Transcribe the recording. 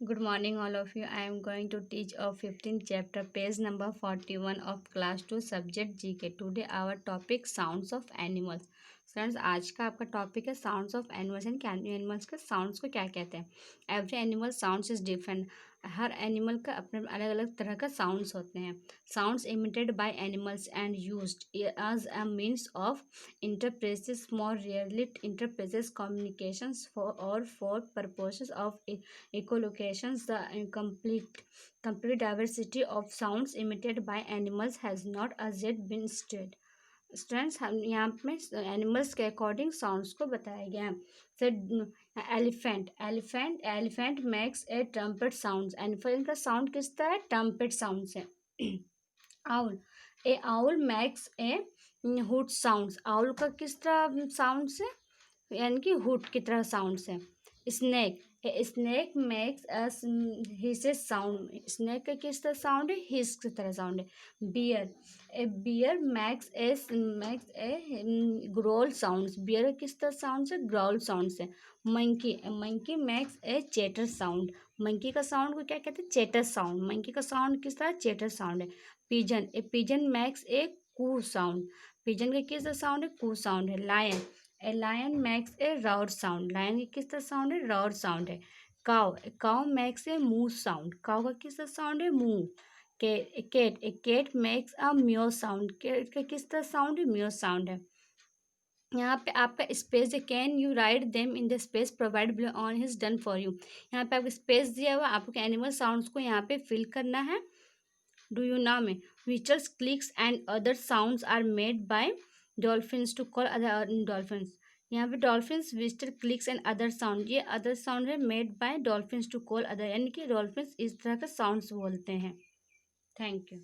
Good morning, all of you. I am going to teach our 15th chapter, page number 41 of class 2 subject GK. Today our topic sounds of animals. Friends, आज का आपका topic है sounds of animals and animals के sounds को क्या कहते हैं। Every animal sounds is different. हर एनिमल का अपने अलग अलग तरह का साउंड्स होते हैं। Sounds emitted by animals and used as a means of interprets more rarely interprets communications for purposes of echolocations. The complete diversity of sounds emitted by animals has not as yet been studied. Students, हम यहाँ पे animals के according sounds को बताया गया है। फिर elephant makes a trumpet sound. Elephant का साउंड किस तरह है? ट्रम्पेट साउंड से। Owl A owl makes a hood sounds. Owl का किस तरह साउंड से? यानी कि हुड की तरह साउंड से। Snake a snake makes his sound. Snake का किस तरह साउंड है? हिस की तरह साउंड है। Bear a bear makes a growl sound. Bear किस तरह साउंड से? ग्रोल साउंड से। Monkey makes a chatter sound. Monkey का साउंड को क्या कहते हैं? Chatter sound. मंकी का साउंड किस तरह? चेटर साउंड है। Pigeon makes a coo sound. Pigeon का किस तरह साउंड है? कू साउंड है। Lion makes a roar sound. Lion की किस तरह साउंड है? राउड साउंड है। Cow makes a moo sound. Cow का किस तरह साउंड है? Moo. Cat makes a meow sound. Cat का किस तरह साउंड है? म्यो साउंड है। यहाँ पे आपका स्पेस है। Can you write them in the space provide below on his done for you. यहाँ पे आपको स्पेस दिया हुआ, आपको एनिमल साउंड्स को यहाँ पे फिल करना है। डू यू नाउ में whistles clicks and other sounds are made by dolphins to call other dolphins. यहाँ पे dolphins whistle clicks and other sound, ये अदर साउंड है made by dolphins to call other, यानी कि dolphins इस तरह का साउंड्स बोलते हैं। Thank you.